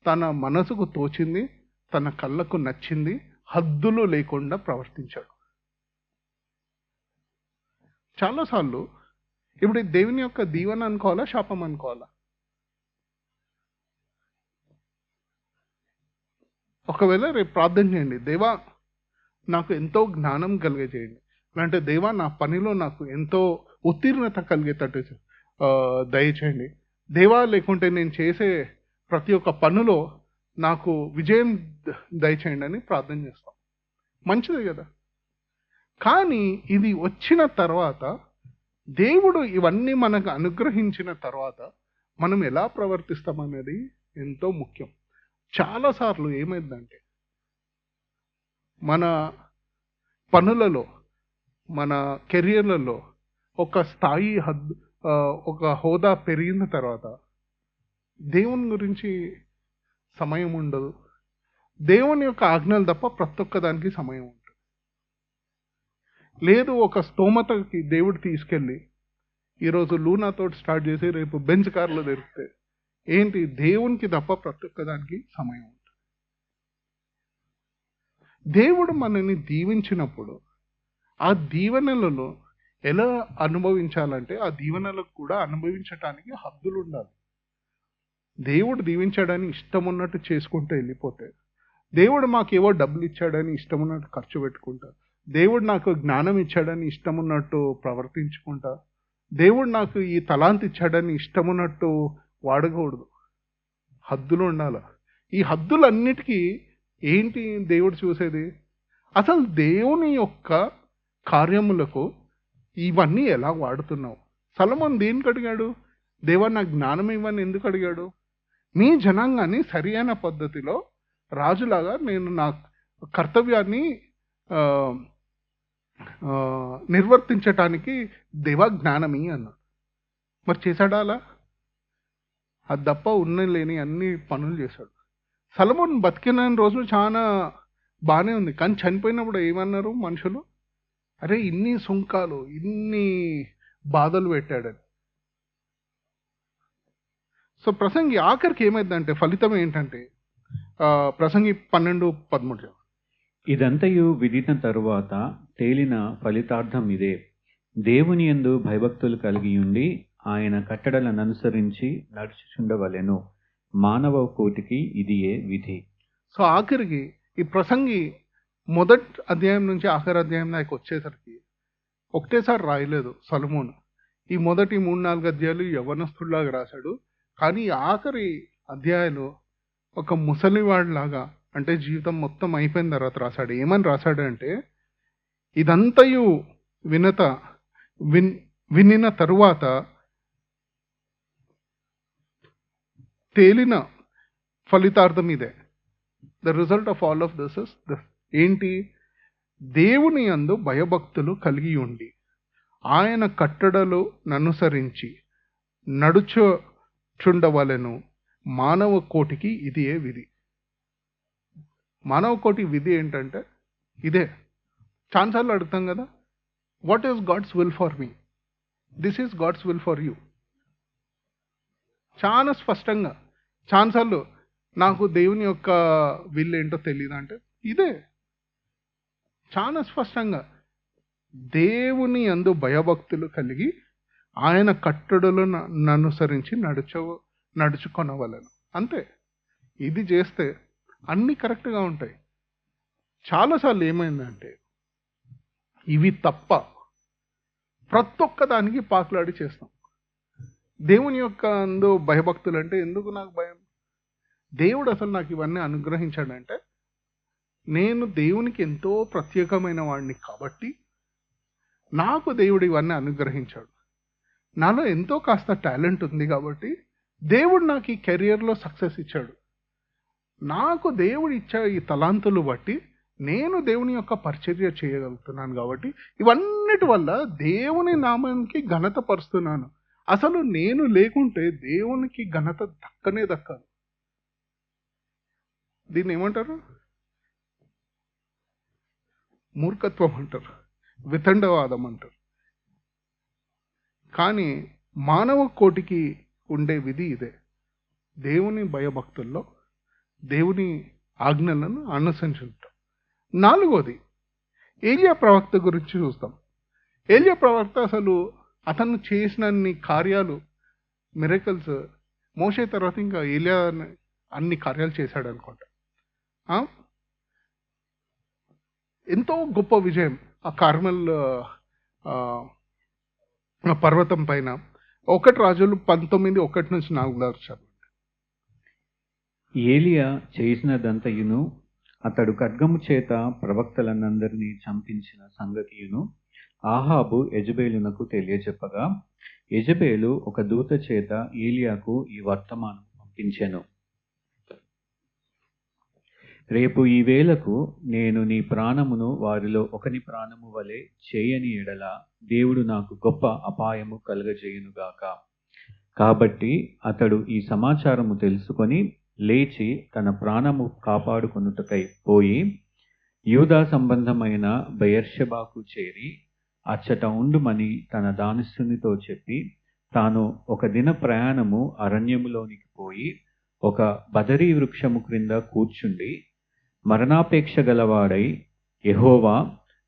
తన మనసుకు తోచింది, తన కళ్ళకు నచ్చింది, హద్దులు లేకుండా ప్రవర్తించాడు. చాలాసార్లు ఇప్పుడు దేవుని యొక్క దీవెన అనుకోవాలా, శాపం అనుకోవాలా? ఒకవేళ రేపు ప్రార్థన చేయండి, దేవా నాకు ఎంతో జ్ఞానం కలిగజేయండి, అంటే దేవా నా పనిలో నాకు ఎంతో ఉత్తీర్ణత కలిగేటట్టు దయచేయండి, దేవా లేకుంటే నేను చేసే ప్రతి ఒక్క పనిలో నాకు విజయం దయచేయండి అని ప్రార్థన చేస్తాం. మంచిదే కదా. కానీ ఇది వచ్చిన తర్వాత, దేవుడు ఇవన్నీ మనకు అనుగ్రహించిన తర్వాత మనం ఎలా ప్రవర్తిస్తామనేది ఎంతో ముఖ్యం. చాలాసార్లు ఏమైందంటే మన పనులలో, మన కెరియర్లలో ఒక స్థాయి ఒక హోదా పెరిగిన తర్వాత దేవుని గురించి సమయం ఉండదు. దేవుని యొక్క ఆజ్ఞలు తప్ప ప్రతి ఒక్క దానికి సమయం ఉంటుంది. లేదు, ఒక స్తోమతకి దేవుడు తీసుకెళ్ళి ఈరోజు లూనాతో స్టార్ట్ చేసి రేపు బెంచ్ కార్లో దొరికితే ఏంటి? దేవునికి తప్ప ప్రతి ఒక్క దానికి సమయం ఉంటుంది. దేవుడు మనల్ని దీవించినప్పుడు ఆ దీవెనలలో ఎలా అనుభవించాలంటే, ఆ దీవెనలకు కూడా అనుభవించటానికి హద్దులు ఉండాలి. దేవుడు దీవించాడని ఇష్టం ఉన్నట్టు చేసుకుంటూ వెళ్ళిపోతే, దేవుడు మాకేవో డబ్బులు ఇచ్చాడని ఇష్టం ఉన్నట్టు ఖర్చు పెట్టుకుంటా, దేవుడు నాకు జ్ఞానం ఇచ్చాడని ఇష్టం ఉన్నట్టు ప్రవర్తించుకుంటా, దేవుడు నాకు ఈ తలాంత్ ఇచ్చాడని ఇష్టం ఉన్నట్టు వాడకూడదు. హద్దులు ఉండాలి. ఈ హద్దులన్నిటికీ ఏంటి దేవుడు చూసేది? అసలు దేవుని యొక్క కార్యములకు ఇవన్నీ ఎలా వాడుతున్నావు? సొలొమోను దేనికి అడిగాడు? దేవా నాకు జ్ఞానం ఇవ్వని ఎందుకు అడిగాడు? మీ జనాంగాన్ని సరి అయిన పద్ధతిలో రాజులాగా నేను నా కర్తవ్యాన్ని నిర్వర్తించటానికి దేవా జ్ఞానమి అన్నాడు. మరి చేశాడా అలా? అది తప్ప ఉన్న లేని అన్ని పనులు చేశాడు. సొలొమోను బతికిన రోజులు చాలా బాగానే ఉంది, కానీ చనిపోయినప్పుడు ఏమన్నారు మనుషులు? అరే, ఇన్ని సుంకాలు, ఇన్ని బాధలు పెట్టాడని. సో ప్రసంగి ఆఖరికి ఏమైందంటే ఫలితం ఏంటంటే, ప్రసంగి 12:13 ఇదంతయు విదిన తరువాత తేలిన ఫలితార్థం ఇదే: దేవుని యందు భయభక్తులు కలిగి ఉండి ఆయన కట్టడలను అనుసరించి నడుచుచుండవలెను. మానవ కోటికి ఇదియే విధి. సో ఆఖరికి ఈ ప్రసంగి మొదటి అధ్యాయం నుంచి ఆఖరి అధ్యాయం దాకా వచ్చేసరికి ఒకటేసారి రాయలేదు సొలొమోను. ఈ మొదటి 3-4 అధ్యాయాలు యవ్వనస్తుడిలాగా రాశాడు. కానీ ఈ ఆఖరి అధ్యాయాలు ఒక ముసలివాడిలాగా, అంటే జీవితం మొత్తం అయిపోయిన తర్వాత రాశాడు. ఏమని రాశాడు అంటే, ఇదంతయు వినత వినిన తరువాత తేలిన ఫలితార్థం ఇదే. The result of all of this is ఏంటి? దేవుని యందు భయభక్తులు కలిగి ఉండి ఆయన కట్టడలు ననుసరించి నడుచుచుండవలెను. మానవ కోటికి ఇదే విధి. మానవ కోటి విధి ఏంటంటే ఇదే. చాలాసార్లు అడుగుతాం కదా, what is God's will for me? This is God's will for you. చాలా స్పష్టంగా చాలాసార్లు నాకు దేవుని యొక్క విల్ ఏంటో తెలియదు అంటే ఇదే. చాలా స్పష్టంగా దేవుని యందు భయభక్తులు కలిగి ఆయన కట్టడలను అనుసరించి నడుచుకొనవలెను. అంతే. ఇది చేస్తే అన్నీ కరెక్ట్గా ఉంటాయి. చాలాసార్లు ఏమైందంటే ఇవి తప్ప ప్రతి ఒక్క దానికి పాకులాడి చేస్తాం. దేవుని యొక్క అందు భయభక్తులు అంటే ఎందుకు నాకు భయం? దేవుడు అసలు నాకు ఇవన్నీ అనుగ్రహించాడంటే నేను దేవునికి ఎంతో ప్రత్యేకమైన వాడిని కాబట్టి నాకు దేవుడు ఇవన్నీ అనుగ్రహించాడు. నాలో ఎంతో కాస్త టాలెంట్ ఉంది కాబట్టి దేవుడు నాకు ఈ కెరియర్లో సక్సెస్ ఇచ్చాడు. నాకు దేవుడు ఇచ్చే ఈ తలాంతులు బట్టి నేను దేవుని యొక్క పరిచర్య చేయగలుగుతున్నాను కాబట్టి ఇవన్నిటి వల్ల దేవుని నామానికి ఘనత పరుస్తున్నాను. అసలు నేను లేకుంటే దేవునికి ఘనత దక్కనే దక్కదు. దీన్ని ఏమంటారు? మూర్ఖత్వం అంటారు, వితండవాదం అంటారు. కానీ మానవ కోటికి ఉండే విధి ఇదే. దేవుని భయభక్తుల్లో దేవుని ఆజ్ఞలను అనుసరించుంటాం. 4వది ఏలియా ప్రవక్త గురించి చూస్తాం. ఏలియా ప్రవక్త అసలు అతను చేసినన్ని కార్యాలు, మిరకల్స్, మోషే తర్వాత ఇంకా ఏలియా అన్ని కార్యాలు చేశాడు అనుకుంటా. ఎంతో గొప్ప విజయం ఆ కార్మెల్ పర్వతం పైన. 1 రాజులు 19:1-4 ఏలియా చేసినదంతయును అతడు ఖడ్గము చేత ప్రవక్తలనందరినీ చంపించిన సంగతియును ఆహాబు యెజెబెలునకు తెలియచెప్పగా యెజెబెలు ఒక దూత చేత ఏలియాకు ఈ వర్తమానం పంపించెను. రేపు ఈ వేళకు నేను నీ ప్రాణమును వారిలో ఒకని ప్రాణము వలె చేయని ఎడల దేవుడు నాకు గొప్ప అపాయము కలుగజేయునుగాక. కాబట్టి అతడు ఈ సమాచారము తెలుసుకొని లేచి తన ప్రాణము కాపాడుకొనుటకై పోయి యూదా సంబంధమైన బెయేర్షెబాకు చేరి అచ్చట ఉండుమని తన దానస్తునితో చెప్పి తాను ఒక దిన ప్రయాణము అరణ్యములోనికి పోయి ఒక బదరీ వృక్షము క్రింద కూర్చుండి మరణాపేక్ష గలవాడై, యెహోవా,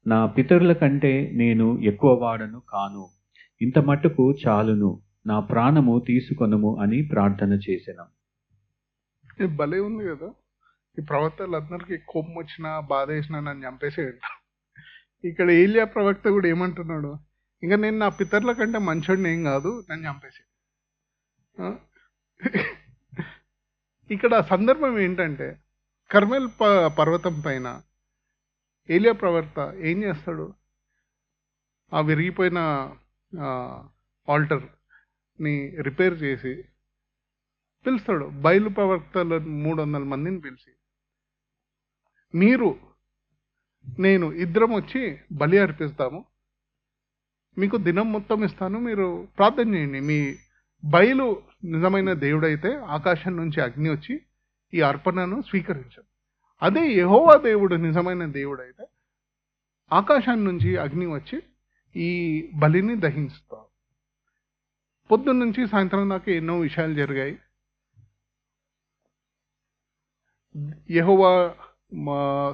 నా పితరుల కంటే నేను ఎక్కువ వాడను కాను, ఇంత మట్టుకు చాలును, నా ప్రాణము తీసుకొనుము అని ప్రార్థన చేసెను. భలే ఉంది కదా. ఈ ప్రవక్తలందరికీ కోపం వచ్చినా బాధ వేసినా నన్ను చంపేసేయండి. ఇక్కడ ఏలియా ప్రవక్త కూడా ఏమంటున్నాడు? ఇంకా నేను నా పితరుల కంటే మంచోడిని ఏం కాదు, నన్ను చంపేసి. ఇక్కడ సందర్భం ఏంటంటే కర్మెల్ పర్వతం పైన ఏలియా ప్రవక్త ఏం చేస్తాడు? ఆ విరిగిపోయిన ఆల్టర్ని రిపేర్ చేసి పిలుస్తాడు. బయలు ప్రవక్తలు 300 మందిని పిలిచి, మీరు నేను ఇద్దరం వచ్చి బలి అర్పిస్తాము, మీకు దినం మొత్తం ఇస్తాను, మీరు ప్రార్థన చేయండి. మీ బయలు నిజమైన దేవుడైతే ఆకాశం నుంచి అగ్ని వచ్చి ఈ అర్పణను స్వీకరించదు. అదే యెహోవా దేవుడు నిజమైన దేవుడైతే ఆకాశం నుంచి అగ్ని వచ్చి ఈ బలిని దహించుతారు. పొద్దున్న నుంచి సాయంత్రం దాకా ఎన్నో విషయాలు జరిగాయి. యెహోవా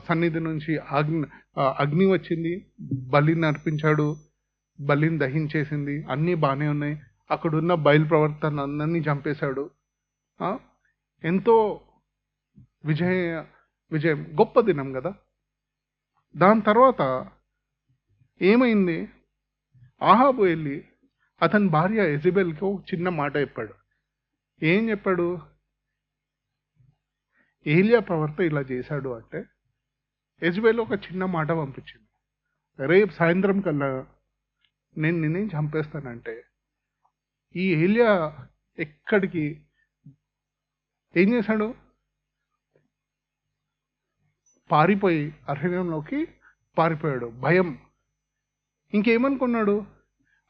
సన్నిధి నుంచి అగ్ని వచ్చింది, బలిని అర్పించాడు, బలిని దహించేసింది, అన్నీ బాగానే ఉన్నాయి. అక్కడున్న బయలు ప్రవర్తన అందరినీ చంపేశాడు. ఎంతో విజయం, గొప్ప దినం కదా. దాని తర్వాత ఏమైంది? ఆహాబు వెళ్ళి అతని భార్య యెజబెల్కి ఒక చిన్న మాట చెప్పాడు. ఏం చెప్పాడు? ఏలియా ప్రవర్త ఇలా చేశాడు అంటే యెజబెల్ ఒక చిన్న మాట పంపించింది. రేపు సాయంత్రం కల్లా నేను నిన్నేం చంపేస్తానంటే ఈ ఏలియా ఎక్కడికి ఏం చేశాడు? పారిపోయి అరణ్యంలోకి పారిపోయాడు. భయం. ఇంకేమనుకున్నాడు?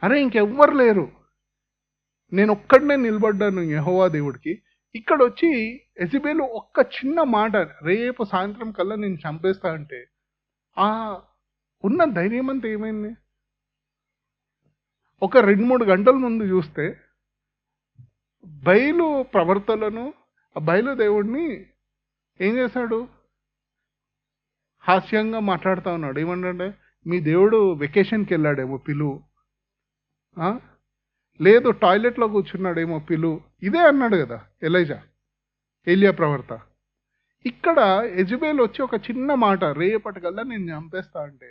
అరే ఇంకెవ్వరు లేరు, నేను ఒక్కడనే నిలబడ్డాను యెహోవా దేవుడికి. ఇక్కడ వచ్చి యెజబెలు ఒక్క చిన్న మాట, రేపు సాయంత్రం కల్లా నేను చంపేస్తా అంటే ఆ ఉన్న ధైర్యం అంతా ఏమైంది? ఒక 2-3 గంటల ముందు చూస్తే బయలు ప్రవర్తలను, ఆ బయలు దేవుడిని ఏం చేశాడు? హాస్యంగా మాట్లాడుతూ ఉన్నాడు. ఏమన్నాడంటే, మీ దేవుడు వెకేషన్కి వెళ్ళాడేమో పిలువు, లేదు టాయిలెట్లో కూర్చున్నాడేమో పిలువు, ఇదే అన్నాడు కదా ఏలియా ప్రవర్త. ఇక్కడ యెజబెల్ వచ్చి ఒక చిన్న మాట, రేపటికల్లా నేను చంపేస్తా అంటే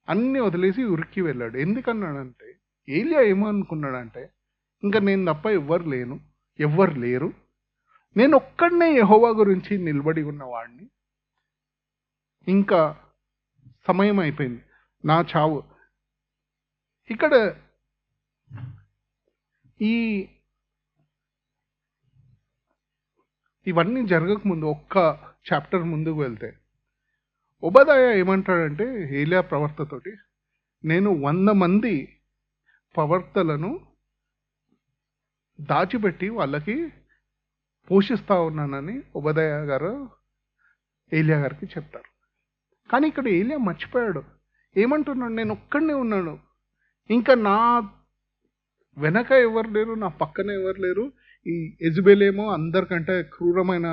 అన్నీ వదిలేసి ఉరికి వెళ్ళాడు. ఎందుకన్నాడంటే ఏలియా ఏమనుకున్నాడంటే, ఇంకా నేను తప్ప ఎవ్వరు లేరు, నేను ఒక్కడనే యెహోవా గురించి నిలబడి ఉన్నవాడిని, ఇంకా సమయం అయిపోయింది, నా చావు. ఇక్కడ ఇవన్నీ జరగకముందు ఒక్క చాప్టర్ ముందుకు వెళ్తే ఒబదయ ఏమంటాడంటే ఏలియా ప్రవర్తతోటి, నేను 100 మంది ప్రవర్తలను దాచిపెట్టి వాళ్ళకి పోషిస్తా ఉన్నానని ఒబదయ గారు ఏలియా గారికి చెప్తారు. కానీ ఇక్కడ ఏలియా మర్చిపోయాడు. ఏమంటున్నాడు? నేను ఒక్కడనే ఉన్నాను, ఇంకా నా వెనక ఎవరు లేరు, నా పక్కన ఎవరు లేరు. ఈ యెజబెల్ ఏమో అందరికంటే క్రూరమైన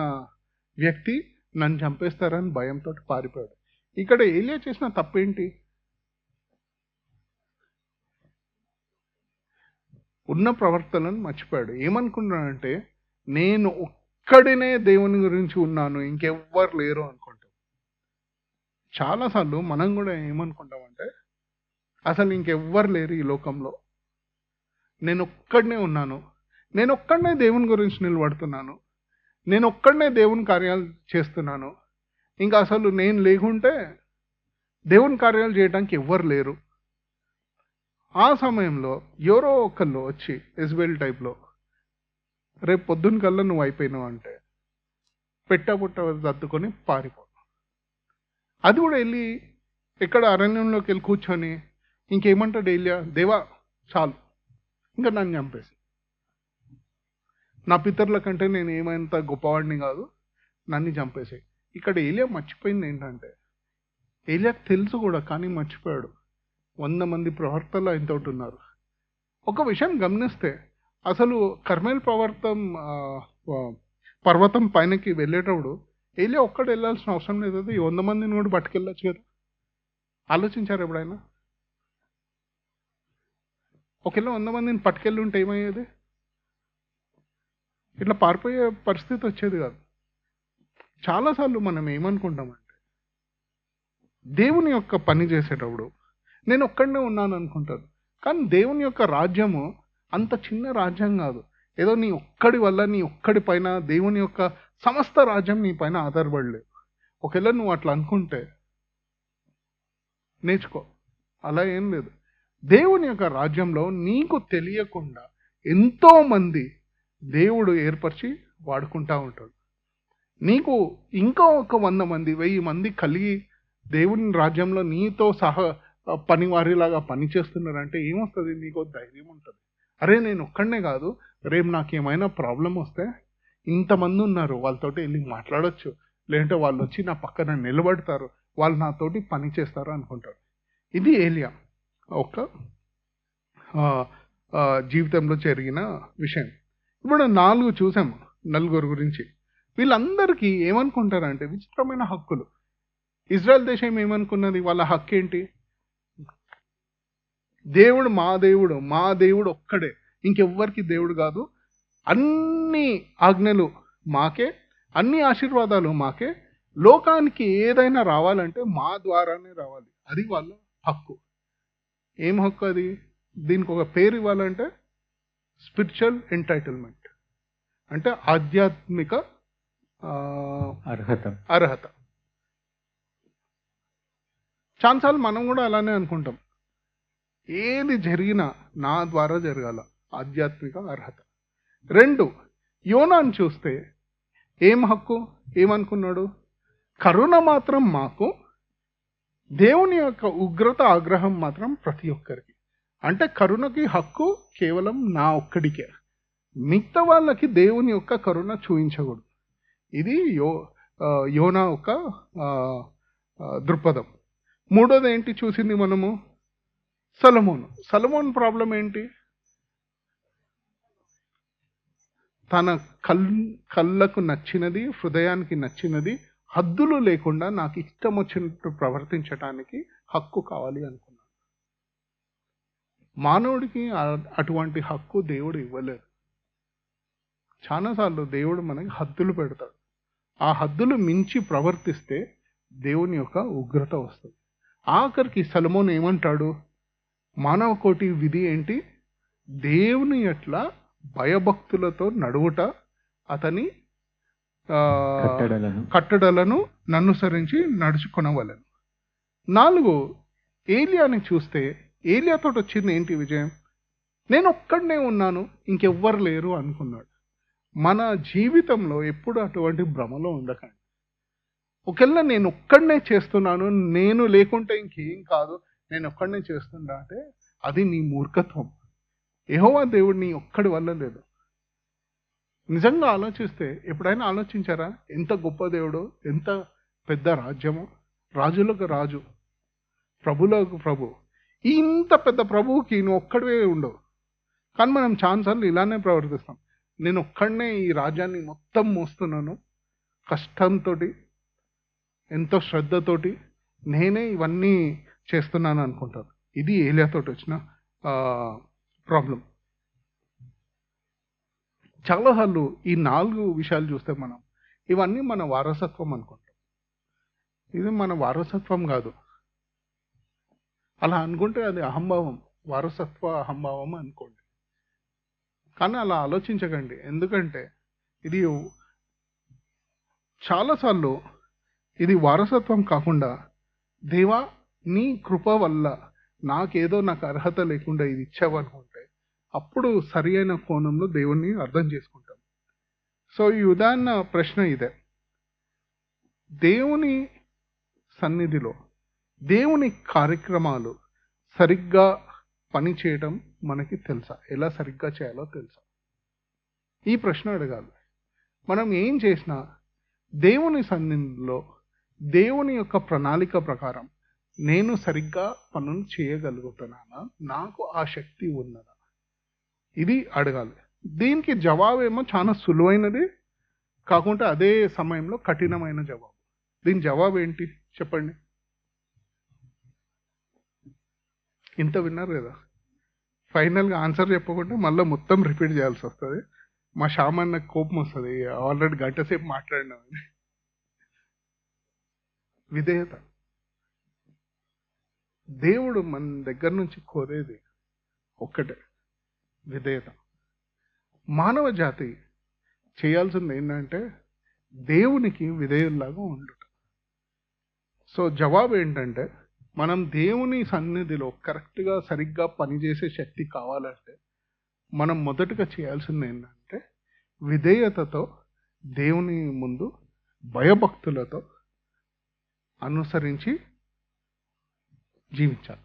వ్యక్తి, నన్ను చంపేస్తారని భయంతో పారిపోయాడు. ఇక్కడ ఏలియా చేసిన తప్పేంటి? ఉన్న ప్రవర్తనను మర్చిపోయాడు. ఏమనుకున్నాడంటే, నేను ఒక్కడినే దేవుని గురించి ఉన్నాను, ఇంకెవ్వరు లేరు అనుకుంటాం. చాలాసార్లు మనం కూడా ఏమనుకుంటామంటే, అసలు ఇంకెవ్వరు లేరు ఈ లోకంలో, నేను ఒక్కడనే ఉన్నాను, నేను ఒక్కడనే దేవుని గురించి నిలబడుతున్నాను, నేను ఒక్కడనే దేవుని కార్యాలు చేస్తున్నాను, ఇంకా అసలు నేను లేకుంటే దేవుని కార్యాలు చేయడానికి ఎవ్వరు లేరు. ఆ సమయంలో ఎవరో ఒకళ్ళు వచ్చి యెజబెల్ టైప్లో, రేపు పొద్దున్న కల్లా నువ్వు అయిపోయినావు అంటే పుట్ట సర్దుకొని పారిపో. అది కూడా వెళ్ళి ఎక్కడ అరణ్యంలోకి వెళ్ళి కూర్చొని ఇంకేమంటాడు ఏలియా, దేవా చాలు, ఇంకా నన్ను చంపేసి, నా పితరుల కంటే నేను ఏమైనంత గొప్పవాడిని కాదు, నన్ను చంపేసి. ఇక్కడ ఏలియా మర్చిపోయింది ఏంటంటే, ఏలియాకి తెలుసు కూడా కానీ మర్చిపోయాడు, 100 మంది ప్రవర్తలు ఆయనతో ఉన్నారు. ఒక విషయం గమనిస్తే, అసలు కర్మేల్ పర్వతం పైనకి వెళ్ళేటప్పుడు ఏలియా ఒక్కడు వెళ్ళాల్సిన అవసరం లేదు, ఈ 100 మందిని కూడా పట్టుకెళ్ళచ్చు కదా. ఆలోచించారు ఎప్పుడైనా? ఒకవేళ 100 మందిని పట్టుకెళ్ళి ఉంటే ఏమయ్యేది? ఇట్లా పారిపోయే పరిస్థితి వచ్చేది కాదు. చాలాసార్లు మనం ఏమనుకుంటామంటే, దేవుని యొక్క పని చేసేటప్పుడు నేను ఒక్కడనే ఉన్నాను అనుకుంటాను, కానీ దేవుని యొక్క రాజ్యము అంత చిన్న రాజ్యం కాదు. ఏదో నీ ఒక్కడి వల్ల, నీ ఒక్కడి పైన దేవుని యొక్క సమస్త రాజ్యం నీ పైన ఆధారపడలేదు. ఒకవేళ నువ్వు అట్లా అనుకుంటే నేర్చుకో, అలా ఏం లేదు. దేవుని యొక్క రాజ్యంలో నీకు తెలియకుండా ఎంతో మంది దేవుడు ఏర్పరిచి వాడుకుంటా ఉంటాడు. నీకు ఇంకా ఒక 100 మంది 1000 మంది కలిగి దేవుని రాజ్యంలో నీతో సహా పనివారిలాగా పని చేస్తున్నారంటే ఏమొస్తుంది? నీకు ధైర్యం ఉంటుంది. అరే నేను ఒక్కడనే కాదు, రేపు నాకు ఏమైనా ప్రాబ్లం వస్తే ఇంతమంది ఉన్నారు, వాళ్ళతోటి వెళ్ళి మాట్లాడొచ్చు, లేదంటే వాళ్ళు వచ్చి నా పక్కన నిలబడతారు, వాళ్ళు నాతోటి పని చేస్తారు అనుకుంటారు. ఇది ఏలియా ఒక జీవితంలో జరిగిన విషయం. ఇప్పుడు 4 చూసాము, 4 గురించి. వీళ్ళందరికీ ఏమనుకుంటారంటే విచిత్రమైన హక్కులు. ఇజ్రాయెల్ దేశం ఏమనుకున్నది? వాళ్ళ హక్కు ఏంటి? దేవుడు మా దేవుడు ఒక్కడే, ఇంకెవ్వరికి దేవుడు కాదు, అన్ని ఆజ్ఞలు మాకే, అన్ని ఆశీర్వాదాలు మాకే, లోకానికి ఏదైనా రావాలంటే మా ద్వారానే రావాలి, అది వాళ్ళ హక్కు. ఏం హక్కు అది? దీనికి ఒక పేరు ఇవ్వాలంటే స్పిరిచువల్ ఎంటైటిల్మెంట్, అంటే ఆధ్యాత్మిక అర్హత. చాలాసార్లు మనం కూడా అలానే అనుకుంటాం, ఏది జరిగినా నా ద్వారా జరగాల, ఆధ్యాత్మిక అర్హత. 2, యోనాను చూస్తే ఏం హక్కు, ఏమనుకున్నాడు? కరుణ మాత్రం మాకు, దేవుని యొక్క ఉగ్రత ఆగ్రహం మాత్రం ప్రతి ఒక్కరికి. అంటే కరుణకి హక్కు కేవలం నా ఒక్కడికే, మిగతా వాళ్ళకి దేవుని యొక్క కరుణ చూపించకూడదు. ఇది యోనా యొక్క దృక్పథం. 3వది ఏంటి చూసింది మనము? సొలొమోను ప్రాబ్లం ఏంటి? తన కళ్ళకు నచ్చినది, హృదయానికి నచ్చినది, హద్దులు లేకుండా నాకు ఇష్టం వచ్చినట్టు ప్రవర్తించటానికి హక్కు కావాలి అనుకున్నాడు. మానవుడికి అటువంటి హక్కు దేవుడు ఇవ్వలేదు. చాలాసార్లు దేవుడు మనకి హద్దులు పెడతాడు. ఆ హద్దులు మించి ప్రవర్తిస్తే దేవుని యొక్క ఉగ్రత వస్తుంది. ఆఖరికి సొలొమోను ఏమంటాడు? మానవ కోటి విధి ఏంటి? దేవుని ఎట్లా భయభక్తులతో నడువుట, అతని కట్టడలను నన్నుసరించి నడుచుకొనవలెను. 4, ఏలియాని చూస్తే ఏలియాతో వచ్చింది ఏంటి విజయం? నేను ఒక్కడనే ఉన్నాను, ఇంకెవ్వరు లేరు అనుకున్నాడు. మన జీవితంలో ఎప్పుడు అటువంటి భ్రమలో ఉండకండి. ఒకవేళ నేను ఒక్కడనే చేస్తున్నాను, నేను లేకుంటే ఇంకేం కాదు, నేను ఒక్కడనే చేస్తున్నా అంటే అది నీ మూర్ఖత్వం. యెహోవా దేవుడు నీ ఒక్కడి వల్ల లేదు. నిజంగా ఆలోచిస్తే ఎప్పుడైనా ఆలోచించారా ఎంత గొప్ప దేవుడు, ఎంత పెద్ద రాజ్యము, రాజులకు రాజు, ప్రభులకు ప్రభు. ఇంత పెద్ద ప్రభువుకి నువ్వు ఒక్కడివే ఉండవు. కానీ మనం ఛాన్సార్లు ఇలానే ప్రవర్తిస్తాం. నేను ఒక్కడనే ఈ రాజ్యాన్ని మొత్తం మోస్తున్నాను, కష్టంతో, ఎంతో శ్రద్ధతోటి నేనే ఇవన్నీ చేస్తున్నాను అనుకుంటాను. ఇది ఏలియాతో వచ్చిన ప్రాబ్లం. చాలాసార్లు ఈ 4 విషయాలు చూస్తే మనం ఇవన్నీ మన వారసత్వం అనుకుంటాం. ఇది మన వారసత్వం కాదు. అలా అనుకుంటే అది అహంభావం, వారసత్వ అహంభావం అనుకోండి. కానీ అలా ఆలోచించకండి. ఎందుకంటే ఇది చాలాసార్లు ఇది వారసత్వం కాకుండా, దేవా నీ కృప వల్ల నాకు అర్హత లేకుండా ఇది ఇచ్చావనుకుంటే అప్పుడు సరి అయిన కోణంలో దేవుణ్ణి అర్థం చేసుకుంటాం. సో ఈ ఉదాహరణ ప్రశ్న ఇదే, దేవుని సన్నిధిలో దేవుని కార్యక్రమాలు సరిగ్గా పనిచేయడం మనకి తెలుసా? ఎలా సరిగ్గా చేయాలో తెలుసా? ఈ ప్రశ్న అడగాలి. మనం ఏం చేసినా దేవుని సన్నిధిలో దేవుని యొక్క ప్రణాళిక ప్రకారం నేను సరిగ్గా పనులు చేయగలుగుతున్నానా, నాకు ఆ శక్తి ఉన్నదా, ఇది అడగాలి. దీనికి జవాబేమో చాలా సులువైనది, కాకుంటే అదే సమయంలో కఠినమైన జవాబు. దీని జవాబు ఏంటి చెప్పండి? ఇంత విన్నారు కదా, ఫైనల్గా ఆన్సర్ చెప్పకుండా మళ్ళీ మొత్తం రిపీట్ చేయాల్సి వస్తుంది. మా షామన్న కోపం వస్తుంది, ఆల్రెడీ గంట సేపు మాట్లాడినామని. విధేయత. దేవుడు మన దగ్గర నుంచి కోరేది ఒక్కటే, విధేయత. మానవ జాతి చేయాల్సింది ఏంటంటే దేవునికి విధేయుల్లాగా ఉండుట. సో జవాబు ఏంటంటే, మనం దేవుని సన్నిధిలో కరెక్ట్గా సరిగ్గా పనిచేసే శక్తి కావాలంటే మనం మొదటగా చేయాల్సింది ఏంటంటే విధేయతతో దేవుని ముందు భయభక్తులతో అనుసరించి జీవించాలి.